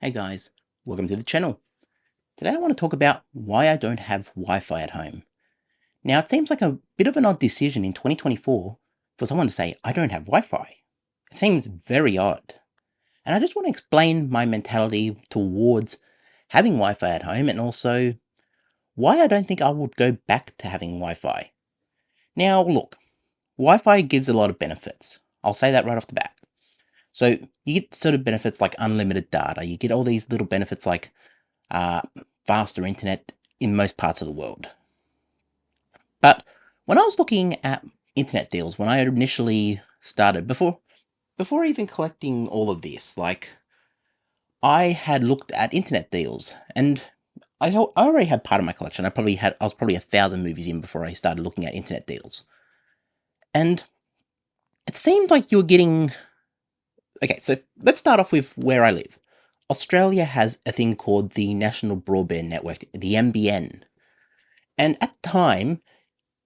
Hey guys, welcome to the channel. Today I want to talk about why I don't have Wi-Fi at home. Now it seems like a bit of an odd decision in 2024 for someone to say, I don't have Wi-Fi. It seems very odd. And I just want to explain my mentality towards having Wi-Fi at home and also why I don't think I would go back to having Wi-Fi. Now look, Wi-Fi gives a lot of benefits. I'll say that right off the bat. So you get sort of benefits like unlimited data. You get all these little benefits like uh, faster internet in most parts of the world. But when I was looking at internet deals, when I initially started, before even collecting all of this, like I had looked at internet deals, and I already had part of my collection. I was probably 1,000 movies in before I started looking at internet deals, and it seemed like you were getting. Okay, so let's start off with where I live. Australia has a thing called the National Broadband Network, the NBN. And at the time,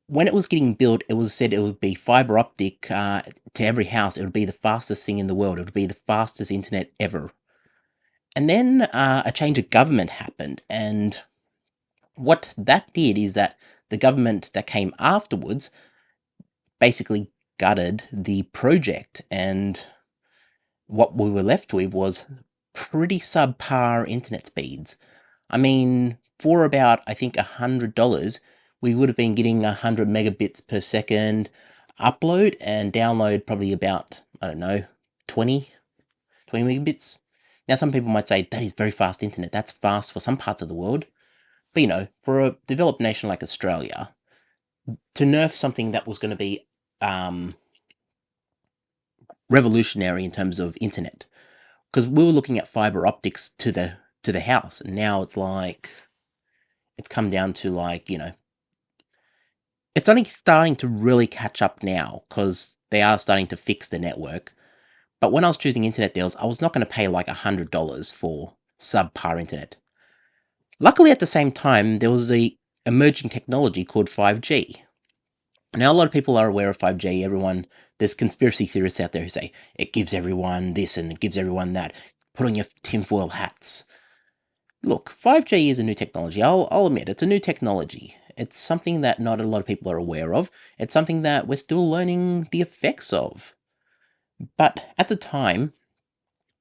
when it was getting built, it was said it would be fiber optic to every house. It would be the fastest thing in the world. It would be the fastest internet ever. And then a change of government happened. And what that did is that the government that came afterwards basically gutted the project. And what we were left with was pretty subpar internet speeds. I mean, for about, I think, $100, we would have been getting 100 megabits per second upload and download probably about, I don't know, 20 megabits. Now, some people might say that is very fast internet. That's fast for some parts of the world. But, for a developed nation like Australia, to nerf something that was going to be revolutionary in terms of internet, because we were looking at fiber optics to the house, and now it's come down to it's only starting to really catch up now because they are starting to fix the network. But when I was choosing internet deals, I was not going to pay like $100 for subpar internet. Luckily, at the same time, there was a emerging technology called 5G. Now, a lot of people are aware of 5G. There's conspiracy theorists out there who say it gives everyone this and it gives everyone that. Put on your tinfoil hats. Look, 5G is a new technology. I'll admit, it's a new technology. It's something that not a lot of people are aware of. It's something that we're still learning the effects of. But at the time,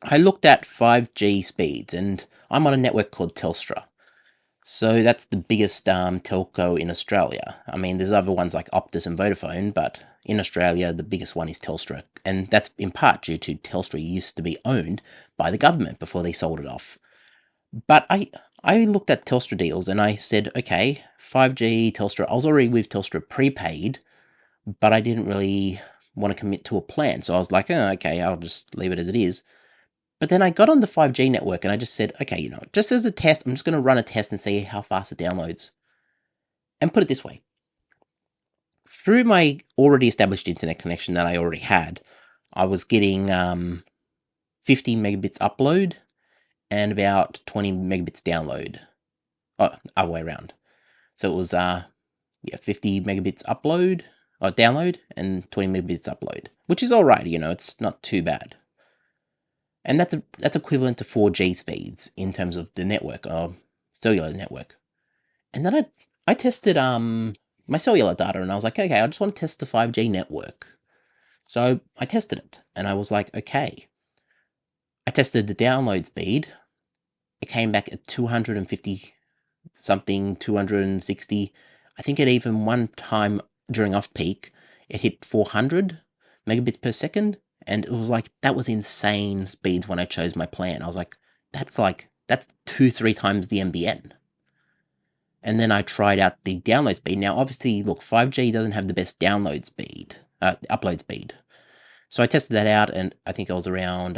I looked at 5G speeds, and I'm on a network called Telstra. So that's the biggest telco in Australia. I mean, there's other ones like Optus and Vodafone, but in Australia, the biggest one is Telstra. And that's in part due to Telstra used to be owned by the government before they sold it off. But I looked at Telstra deals and I said, okay, 5G Telstra. I was already with Telstra prepaid, but I didn't really want to commit to a plan. So I was like, oh, okay, I'll just leave it as it is. But then I got on the 5G network and I just said, okay, just as a test, I'm just going to run a test and see how fast it downloads. And put it this way. Through my already established internet connection that I already had, I was getting 50 megabits upload and about 20 megabits download. Oh, other way around. So it was 50 megabits upload or download and 20 megabits upload, which is all right. It's not too bad. And that's equivalent to 4G speeds in terms of the network, or cellular network. And then I tested my cellular data, and I was like, okay, I just want to test the 5G network. So I tested it, and I was like, okay. I tested the download speed. It came back at 250 something, 260. I think it even one time during off-peak, it hit 400 megabits per second. And it was like, that was insane speeds when I chose my plan. I was like, that's 2-3 times the NBN. And then I tried out the download speed. Now, obviously, look, 5G doesn't have the best download speed, upload speed. So I tested that out, and I think I was around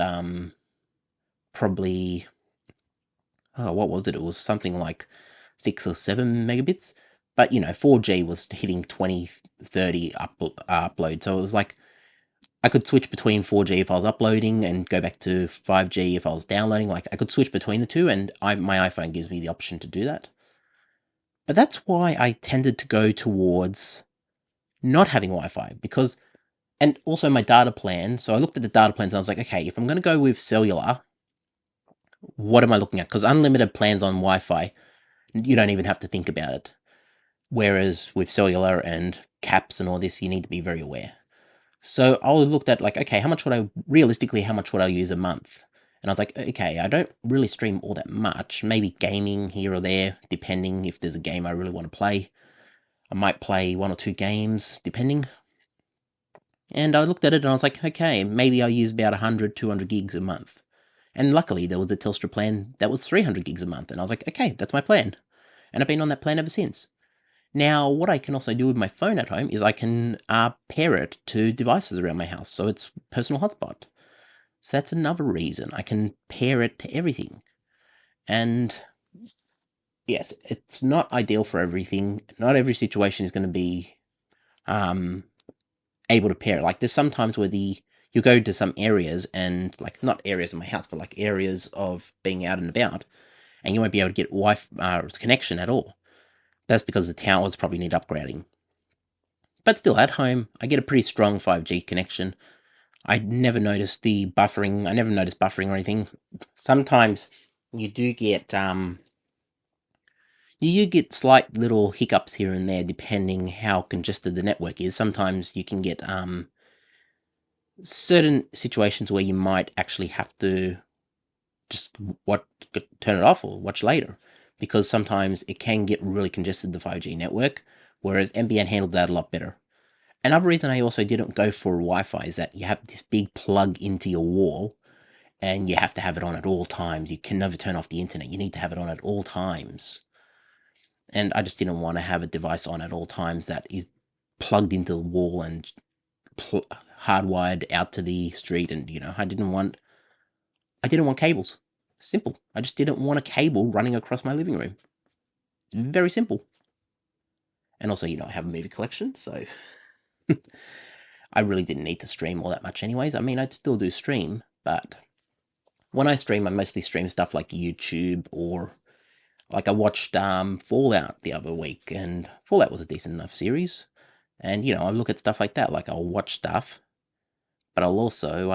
probably, what was it? It was something like 6 or 7 megabits. But, 4G was hitting 20, 30 upload. So it was like, I could switch between 4G if I was uploading and go back to 5G if I was downloading. Like, I could switch between the two, and my iPhone gives me the option to do that. But that's why I tended to go towards not having Wi-Fi, and also my data plan. So I looked at the data plans and I was like, okay, if I'm going to go with cellular, what am I looking at? Because unlimited plans on Wi-Fi, you don't even have to think about it. Whereas with cellular and caps and all this, you need to be very aware. So I looked at like, okay, how much would I use a month? And I was like, okay, I don't really stream all that much. Maybe gaming here or there, depending if there's a game I really want to play. I might play 1 or 2 games, depending. And I looked at it and I was like, okay, maybe I'll use about 100, 200 gigs a month. And luckily, there was a Telstra plan that was 300 gigs a month. And I was like, okay, that's my plan. And I've been on that plan ever since. Now, what I can also do with my phone at home is I can pair it to devices around my house. So it's personal hotspot. So that's another reason. I can pair it to everything. And yes, it's not ideal for everything. Not every situation is going to be able to pair. Like there's sometimes where you go to some areas and like not areas of my house, but like areas of being out and about, and you won't be able to get Wi-Fi connection at all. That's because the towers probably need upgrading. But still, at home, I get a pretty strong 5G connection. I never noticed the buffering. I never noticed buffering or anything. Sometimes you do get slight little hiccups here and there depending how congested the network is. Sometimes you can get certain situations where you might actually have to just turn it off or watch later, because sometimes it can get really congested, the 5G network, whereas NBN handles that a lot better. Another reason I also didn't go for Wi-Fi is that you have this big plug into your wall and you have to have it on at all times. You can never turn off the internet. You need to have it on at all times. And I just didn't want to have a device on at all times that is plugged into the wall and hardwired out to the street. And, I didn't want cables. Simple. I just didn't want a cable running across my living room. It's very simple. And also, I have a movie collection, so I really didn't need to stream all that much anyways. I mean, I'd still do stream, but when I stream, I mostly stream stuff like YouTube, or like I watched Fallout the other week, and Fallout was a decent enough series. And, I look at stuff like that, like I'll watch stuff, but I'll also,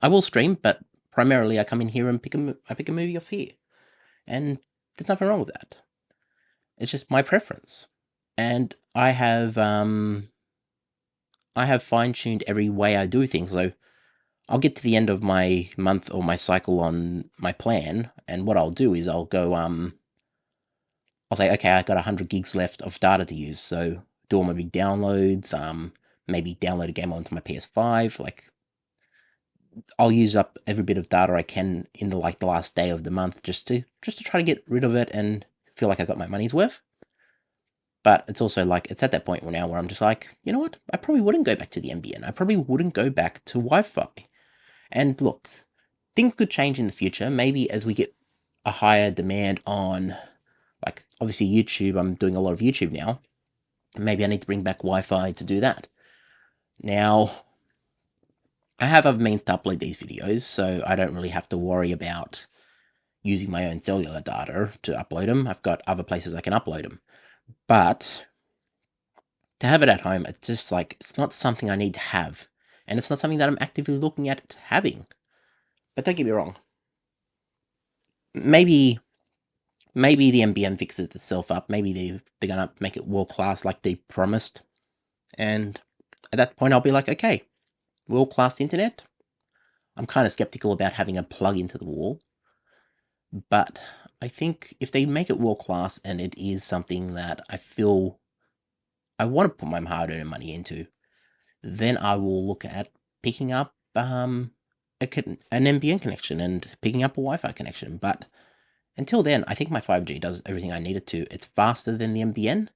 I will stream, but primarily I come in here and I pick a movie off here. And there's nothing wrong with that. It's just my preference. And I have fine-tuned every way I do things. So I'll get to the end of my month or my cycle on my plan, and what I'll do is I'll go, I'll say, okay, I got 100 gigs left of data to use, so do all my big downloads, maybe download a game onto my PS5, like, I'll use up every bit of data I can in the last day of the month just to try to get rid of it and feel like I got my money's worth. But it's also it's at that point now where I'm just like, you know what? I probably wouldn't go back to the NBN. I probably wouldn't go back to Wi-Fi. And look, things could change in the future. Maybe as we get a higher demand on, obviously YouTube, I'm doing a lot of YouTube now. Maybe I need to bring back Wi-Fi to do that. Now, I have other means to upload these videos, so I don't really have to worry about using my own cellular data to upload them. I've got other places I can upload them. But to have it at home, it's just it's not something I need to have. And it's not something that I'm actively looking at having. But don't get me wrong. Maybe the NBN fixes itself up. Maybe they're going to make it world-class like they promised. And at that point, I'll be like, okay, world-class internet. I'm kind of skeptical about having a plug into the wall. But I think if they make it world-class and it is something that I feel I want to put my hard-earned money into, then I will look at picking up an NBN connection and picking up a Wi-Fi connection. But until then, I think my 5G does everything I need it to. It's faster than the NBN.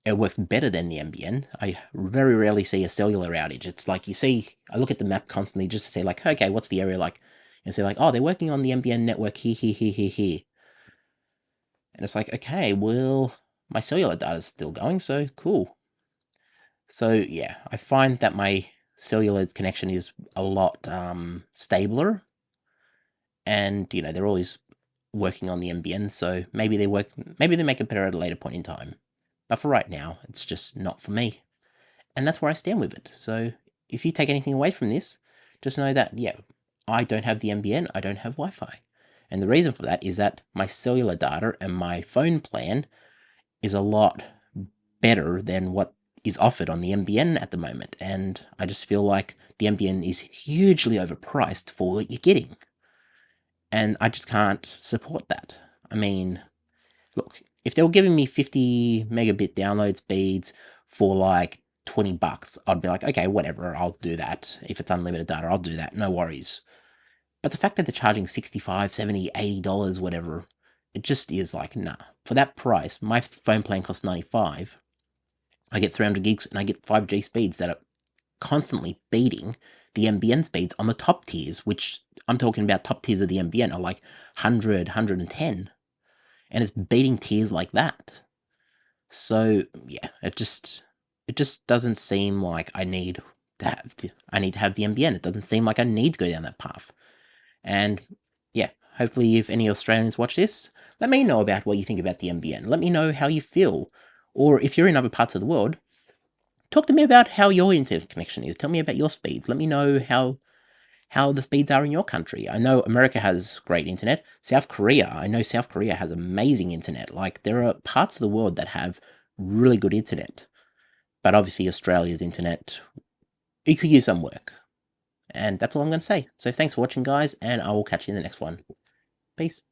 It works better than the NBN. I very rarely see a cellular outage. It's like I look at the map constantly just to say okay, what's the area like? And say oh, they're working on the NBN network here. And it's like, okay, well, my cellular data's still going, so cool. So yeah, I find that my cellular connection is a lot stabler, and they're always working on the NBN, so maybe they make it better at a later point in time. But for right now, it's just not for me. And that's where I stand with it. So if you take anything away from this, just know that, yeah, I don't have the NBN, I don't have Wi-Fi. And the reason for that is that my cellular data and my phone plan is a lot better than what is offered on the NBN at the moment. And I just feel like the NBN is hugely overpriced for what you're getting. And I just can't support that. I mean, look, if they were giving me 50 megabit download speeds for like 20 bucks, I'd be like, okay, whatever, I'll do that. If it's unlimited data, I'll do that, no worries. But the fact that they're charging 65, 70, $80, whatever, it just is like, nah. For that price, my phone plan costs 95. I get 300 gigs and I get 5G speeds that are constantly beating the NBN speeds on the top tiers, which I'm talking about top tiers of the NBN are like 100, 110. And it's beating tiers like that. So yeah, it just doesn't seem like I need to have the NBN. It doesn't seem like I need to go down that path. And yeah, hopefully if any Australians watch this, let me know about what you think about the NBN. Let me know how you feel. Or if you're in other parts of the world, talk to me about how your internet connection is. Tell me about your speeds. Let me know how the speeds are in your country. I know America has great internet. I know South Korea has amazing internet. Like, there are parts of the world that have really good internet. But obviously Australia's internet, it could use some work. And that's all I'm going to say. So thanks for watching, guys, and I will catch you in the next one. Peace.